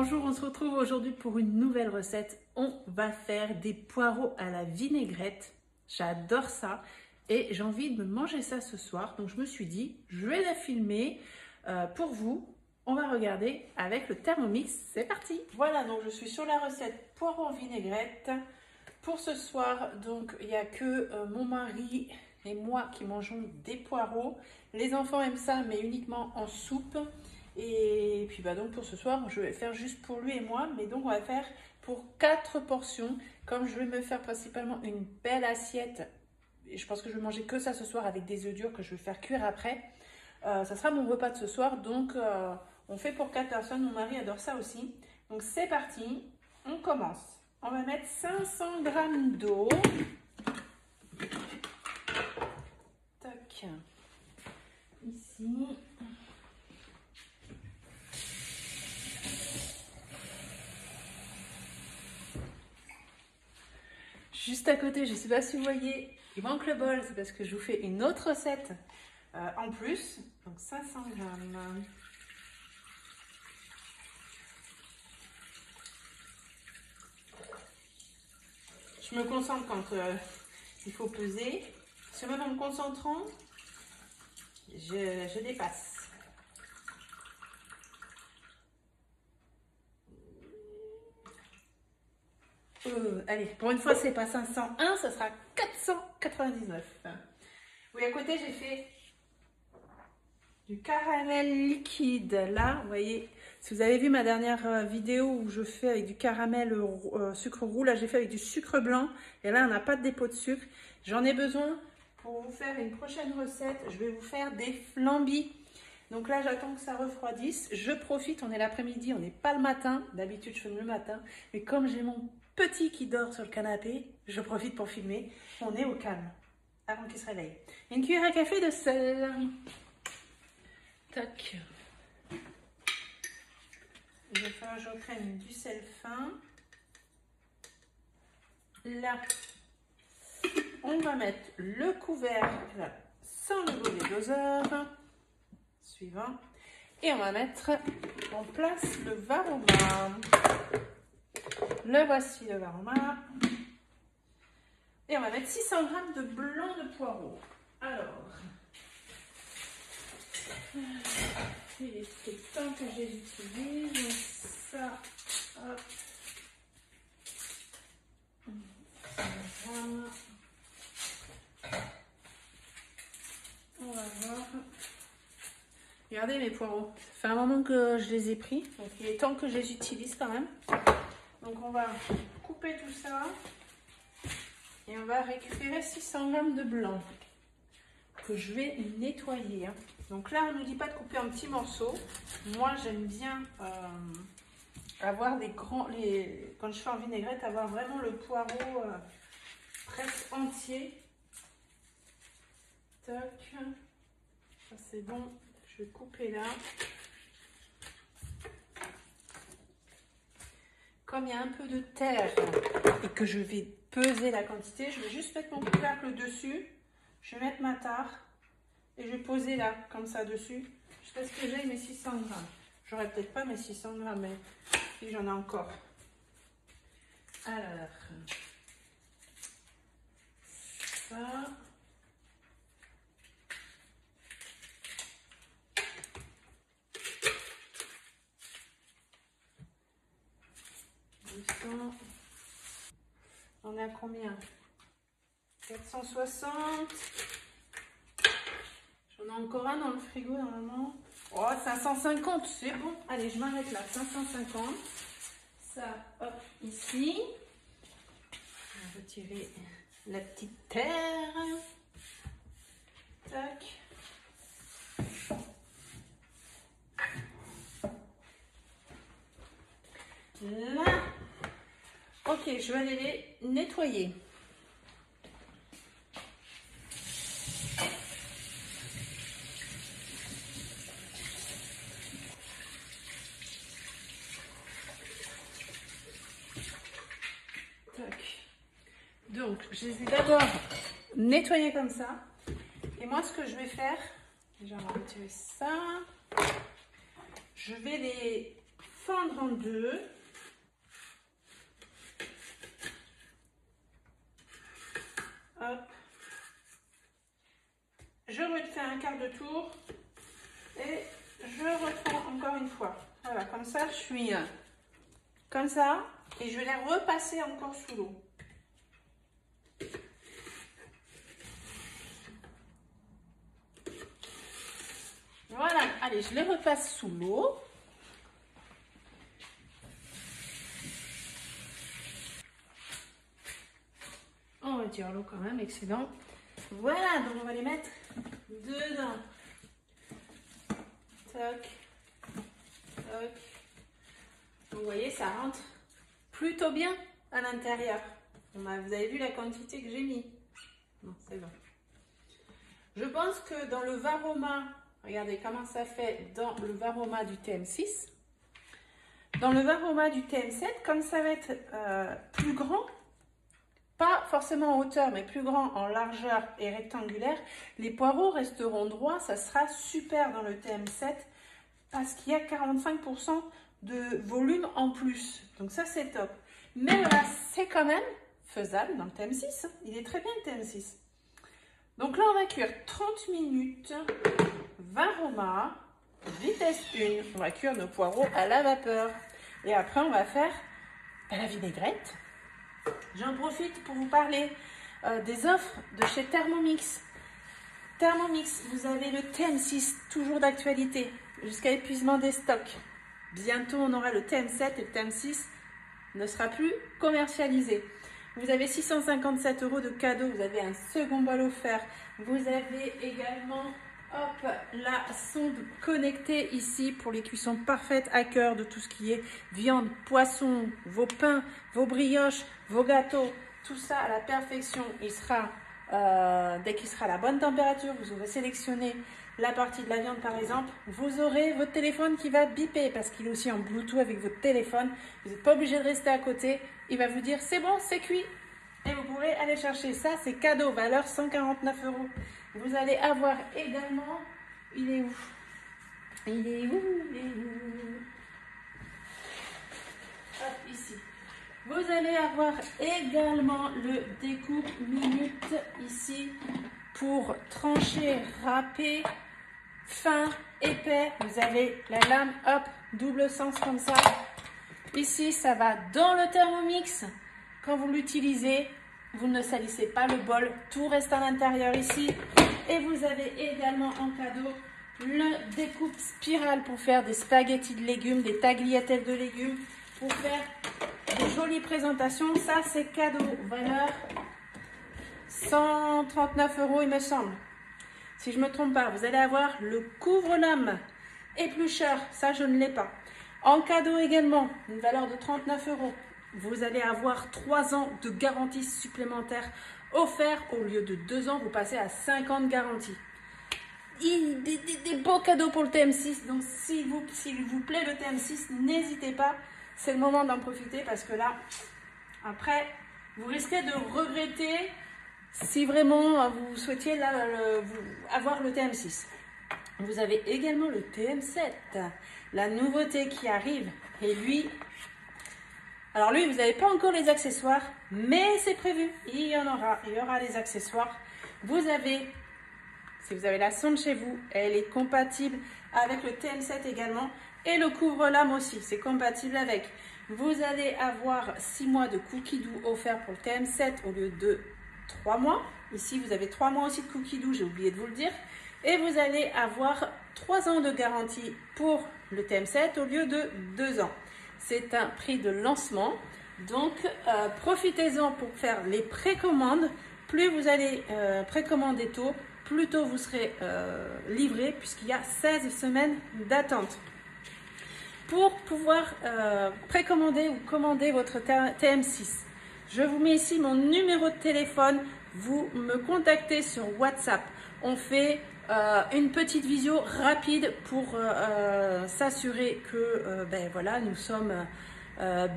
Bonjour, on se retrouve aujourd'hui pour une nouvelle recette. On va faire des poireaux à la vinaigrette. J'adore ça et j'ai envie de me manger ça ce soir. Donc je me suis dit, je vais la filmer pour vous. On va regarder avec le Thermomix. C'est parti! Voilà, donc je suis sur la recette poireaux en vinaigrette. Pour ce soir, donc il n'y a que mon mari et moi qui mangeons des poireaux. Les enfants aiment ça, mais uniquement en soupe. Et puis donc pour ce soir, je vais faire juste pour lui et moi. Mais donc on va faire pour 4 portions. Comme je vais me faire principalement une belle assiette. Et je pense que je vais manger que ça ce soir avec des œufs durs que je vais faire cuire après. Ça sera mon repas de ce soir. Donc on fait pour 4 personnes. Mon mari adore ça aussi. Donc c'est parti. On commence. On va mettre 500 g d'eau. Tac. Ici. Juste à côté, je ne sais pas si vous voyez, il manque le bol, c'est parce que je vous fais une autre recette en plus. Donc 500 g. Je me concentre quand il faut peser. Parce que même en me concentrant, je dépasse. Allez, pour une fois, c'est pas 501, ça sera 499. Oui, à côté, j'ai fait du caramel liquide. Là, vous voyez, si vous avez vu ma dernière vidéo où je fais avec du caramel sucre roux, là, j'ai fait avec du sucre blanc. Et là, on n'a pas de dépôt de sucre. J'en ai besoin pour vous faire une prochaine recette. Je vais vous faire des flambis. Donc là, j'attends que ça refroidisse. Je profite, on est l'après-midi, on n'est pas le matin. D'habitude, je filme le matin. Mais comme j'ai mon petit qui dort sur le canapé, je profite pour filmer. On est au calme, avant qu'il se réveille. Une cuillère à café de sel. Tac. Je crème du sel fin. Là, on va mettre le couvercle sans le gobelet doseur. Suivant. Et on va mettre en place le varoma. Le voici le varoma. Et on va mettre 600 g de blanc de poireau. Alors, c'est le temps que je les utilise. Donc ça, hop. 100 g. On va voir. Regardez mes poireaux. Ça fait un moment que je les ai pris. Donc il est temps que je les utilise quand même. Donc on va couper tout ça. Et on va récupérer 600 g de blanc. Que je vais nettoyer. Donc là, on ne nous dit pas de couper en petits morceaux. Moi, j'aime bien avoir des grands... Quand je fais en vinaigrette, avoir vraiment le poireau presque entier. Tac. Ça, c'est bon. Je vais couper là. Comme il y a un peu de terre et que je vais peser la quantité, je vais juste mettre mon couvercle dessus. Je vais mettre ma tare et je vais poser là, comme ça dessus, jusqu'à ce que j'aille mes 600 g. J'aurai peut-être pas mes 600 g, mais si j'en ai encore. Alors, ça. On est à combien? 460. J'en ai encore un dans le frigo normalement. Oh, 550, c'est bon. Allez, je m'arrête là. 550. Ça, hop, ici. On va retirer la petite terre. Tac. Là. Ok, je vais aller les nettoyer. Tac. Donc, je les ai d'abord nettoyés comme ça. Et moi, ce que je vais faire, déjà on va retirer ça. Je vais les fendre en deux. Hop. Je refais un quart de tour et je reprends encore une fois. Voilà, comme ça, je suis comme ça et je vais la repasser encore sous l'eau. Voilà, allez, je les repasse sous l'eau. On retire l'eau quand même, excellent. Voilà, donc on va les mettre dedans. Toc, toc. Vous voyez, ça rentre plutôt bien à l'intérieur. Vous avez vu la quantité que j'ai mis. Non, c'est bon. Je pense que dans le Varoma, regardez comment ça fait dans le Varoma du TM6. Dans le Varoma du TM7, comme ça va être plus grand, pas forcément en hauteur, mais plus grand en largeur et rectangulaire, les poireaux resteront droits. Ça sera super dans le TM7 parce qu'il y a 45% de volume en plus. Donc ça, c'est top. Mais voilà, c'est quand même faisable dans le TM6. Il est très bien le TM6. Donc là, on va cuire 30 minutes, Varoma, vitesse 1. On va cuire nos poireaux à la vapeur. Et après, on va faire la vinaigrette. J'en profite pour vous parler des offres de chez Thermomix. Thermomix, vous avez le TM6, toujours d'actualité, jusqu'à épuisement des stocks. Bientôt, on aura le TM7 et le TM6 ne sera plus commercialisé. Vous avez 657 € de cadeau, vous avez un second bol offert. Vous avez également hop, la sonde connectée ici pour les cuissons parfaites à cœur de tout ce qui est viande, poisson, vos pains, vos brioches, vos gâteaux. Tout ça à la perfection. Il sera, dès qu'il sera à la bonne température, vous aurez sélectionné la partie de la viande par exemple, vous aurez votre téléphone qui va biper parce qu'il est aussi en Bluetooth avec votre téléphone. Vous n'êtes pas obligé de rester à côté. Il va vous dire c'est bon, c'est cuit. Et vous pourrez aller chercher ça, c'est cadeau, valeur 149 €. Vous allez avoir également, il est où? Il est où? Il est où? Hop, ici. Vous allez avoir également le découpe minute ici pour trancher, râper, fin, épais. Vous avez la lame, hop, double sens comme ça. Ici, ça va dans le Thermomix. Quand vous l'utilisez, vous ne salissez pas le bol. Tout reste à l'intérieur ici. Et vous avez également en cadeau le découpe spirale pour faire des spaghettis de légumes, des tagliatelles de légumes, pour faire de jolies présentations. Ça, c'est cadeau. Valeur 139 € il me semble. Si je ne me trompe pas, vous allez avoir le couvre-lame éplucheur. Ça, je ne l'ai pas. En cadeau également, une valeur de 39 €. Vous allez avoir 3 ans de garantie supplémentaire offert. Au lieu de 2 ans, vous passez à 5 ans de garantie. Des beaux cadeaux pour le TM6. Donc, s'il vous plaît le TM6, n'hésitez pas. C'est le moment d'en profiter parce que là, après, vous risquez de regretter si vraiment vous souhaitiez avoir le TM6. Vous avez également le TM7, la nouveauté qui arrive. Et lui, alors lui, vous n'avez pas encore les accessoires, mais c'est prévu. Il y aura les accessoires. Vous avez, si vous avez la sonde chez vous, elle est compatible avec le TM7 également. Et le couvre-lame aussi, c'est compatible avec. Vous allez avoir 6 mois de cookie doux offerts pour le TM7 au lieu de 3 mois. Ici, vous avez 3 mois aussi de cookie doux, j'ai oublié de vous le dire. Et vous allez avoir 3 ans de garantie pour le TM7 au lieu de 2 ans. C'est un prix de lancement. Donc, profitez-en pour faire les précommandes. Plus vous allez précommander tôt, plus tôt vous serez livré puisqu'il y a 16 semaines d'attente. Pour pouvoir précommander ou commander votre TM6, je vous mets ici mon numéro de téléphone. Vous me contactez sur WhatsApp. On fait une petite visio rapide pour s'assurer que voilà, nous sommes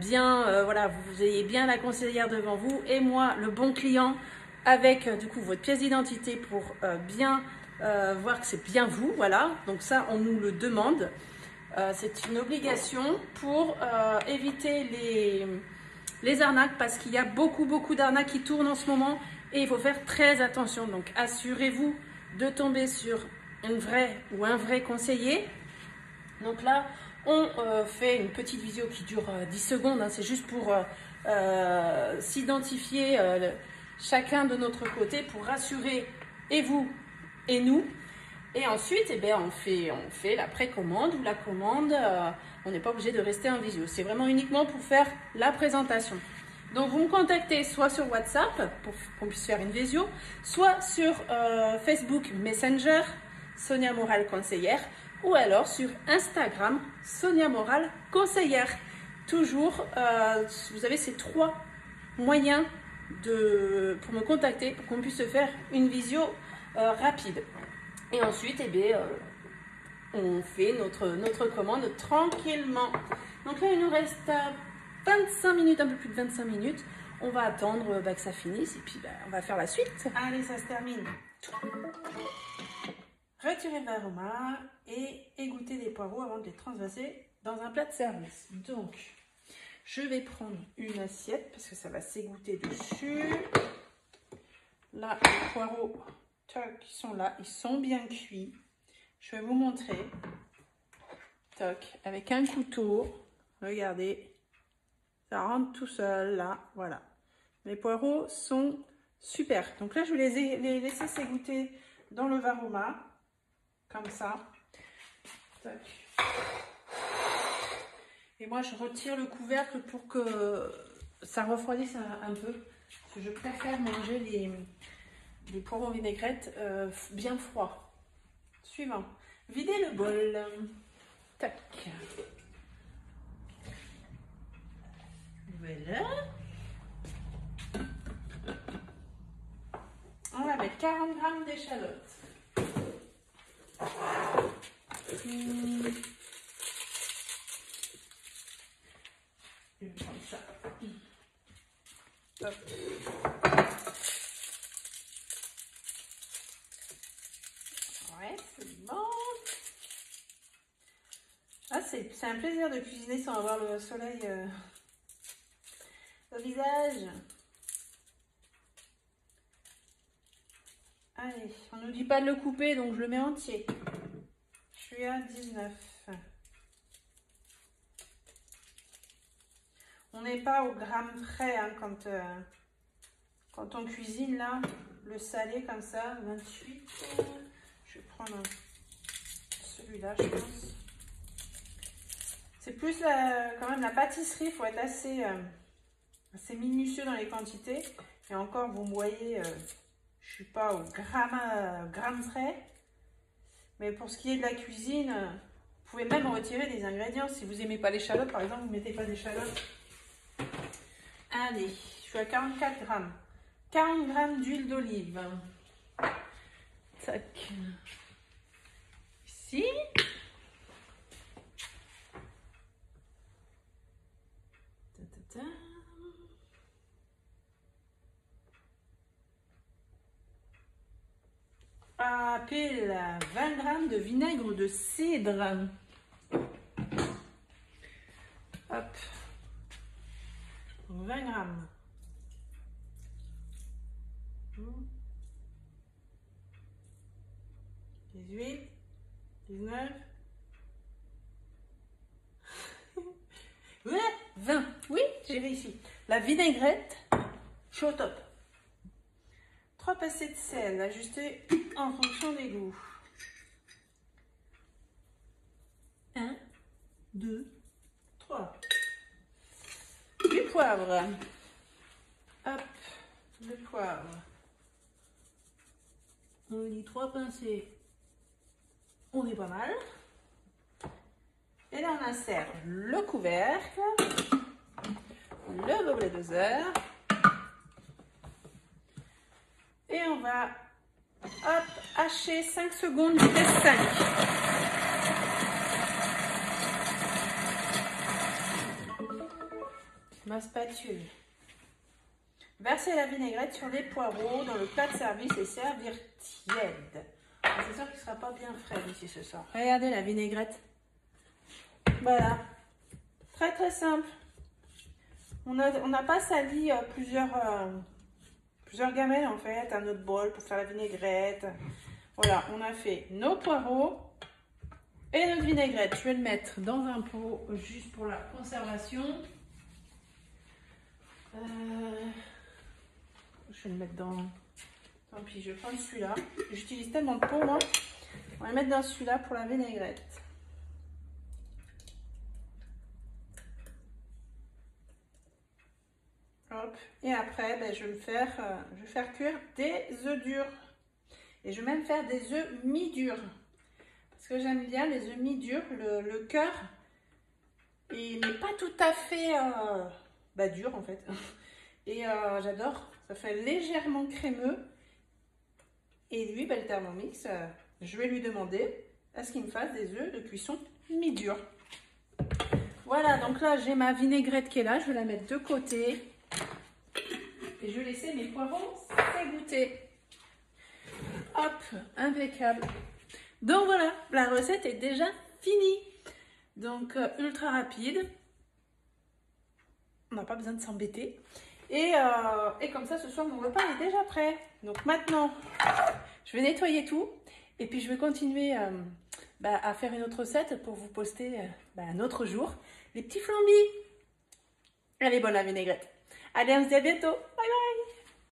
bien, voilà, vous ayez bien la conseillère devant vous et moi, le bon client, avec du coup votre pièce d'identité pour bien voir que c'est bien vous. Voilà, donc ça, on nous le demande. C'est une obligation pour éviter les arnaques, parce qu'il y a beaucoup d'arnaques qui tournent en ce moment et il faut faire très attention. Donc assurez-vous de tomber sur une vraie ou un vrai conseiller. Donc là, on fait une petite vidéo qui dure 10 secondes, hein, c'est juste pour s'identifier chacun de notre côté, pour rassurer et vous et nous. Et ensuite, eh bien, on fait la précommande ou la commande. On n'est pas obligé de rester en visio. C'est vraiment uniquement pour faire la présentation. Donc, vous me contactez soit sur WhatsApp pour qu'on puisse faire une visio, soit sur Facebook Messenger, Sonia Moral Conseillère, ou alors sur Instagram, Sonia Moral Conseillère. Toujours, vous avez ces 3 moyens pour me contacter, pour qu'on puisse faire une visio rapide. Et ensuite, eh bien, on fait notre commande tranquillement. Donc là, il nous reste 25 minutes, un peu plus de 25 minutes. On va attendre que ça finisse et puis on va faire la suite. Allez, ça se termine. Retirez le aroma et égouttez les poireaux avant de les transvaser dans un plat de service. Donc, je vais prendre une assiette parce que ça va s'égoutter dessus. Là, les poireaux, toc, ils sont là, ils sont bien cuits. Je vais vous montrer. Toc, avec un couteau, regardez, ça rentre tout seul là, voilà. Les poireaux sont super. Donc là, je vais les laisser s'égoutter dans le varoma, comme ça. Toc. Et moi, je retire le couvercle pour que ça refroidisse un peu. Parce que je préfère manger les poireaux vinaigrettes bien froids. Suivant. Videz le bol. Tac. Voilà. On va mettre 40 g d'échalotes. Je vais prendre ça. Hop. Ouais, c'est bon. Ah, c'est un plaisir de cuisiner sans avoir le soleil au visage. Allez, on ne nous dit pas de le couper, donc je le mets entier. Je suis à 19. On n'est pas au gramme près hein, quand on cuisine là, le salé comme ça, 28. Je vais prendre celui-là, je pense. C'est plus quand même la pâtisserie, il faut être assez minutieux dans les quantités. Et encore, vous me voyez, je suis pas au gramme près. Mais pour ce qui est de la cuisine, vous pouvez même retirer des ingrédients. Si vous n'aimez pas l'échalote, par exemple, vous ne mettez pas d'échalote. Allez, je suis à 44 grammes. 40 grammes d'huile d'olive. Tac. Ici. Ta. Ah, pile 20 grammes de vinaigre de cidre. Hop. 20 grammes. 18, 19. Ouais, 20. Oui, j'ai réussi. La vinaigrette, je suis au top. 3 pincées de sel, ajustées en fonction des goûts. 1, 2, 3. Du poivre. Hop, le poivre. On dit 3 pincées. On est pas mal. Et là, on insère le couvercle, le gobelet doser. Et on va, hop, hacher 5 secondes, vitesse 5. Ma spatule. Versez la vinaigrette sur les poireaux dans le plat de service et servir tiède. C'est sûr qu'il ne sera pas bien frais ici ce soir. Regardez la vinaigrette. Voilà, très très simple. On n'a pas sali plusieurs gamelles en fait, un autre bol pour faire la vinaigrette. Voilà, on a fait nos poireaux et notre vinaigrette. Je vais le mettre dans un pot juste pour la conservation. Je vais le mettre dans... Tant pis, je vais prendre celui-là. J'utilise tellement de pots moi. On va le mettre dans celui-là pour la vinaigrette. Hop. Et après, ben, je vais faire cuire des œufs durs. Et je vais même faire des œufs mi-durs. Parce que j'aime bien les œufs mi-durs. Le cœur, il n'est pas tout à fait dur en fait. Et j'adore. Ça fait légèrement crémeux. Et lui, ben, le Thermomix, je vais lui demander à ce qu'il me fasse des œufs de cuisson mi-durs. Voilà, donc là, j'ai ma vinaigrette qui est là. Je vais la mettre de côté. Et je vais laisser mes poivrons s'égoutter. Hop, impeccable. Donc voilà, la recette est déjà finie. Donc ultra rapide. On n'a pas besoin de s'embêter. Et comme ça, ce soir, mon repas est déjà prêt. Donc maintenant, je vais nettoyer tout. Et puis, je vais continuer à faire une autre recette pour vous poster un autre jour. Les petits flambis. Elle est bonne la vinaigrette. Allez, on se dit à bientôt. Bye bye.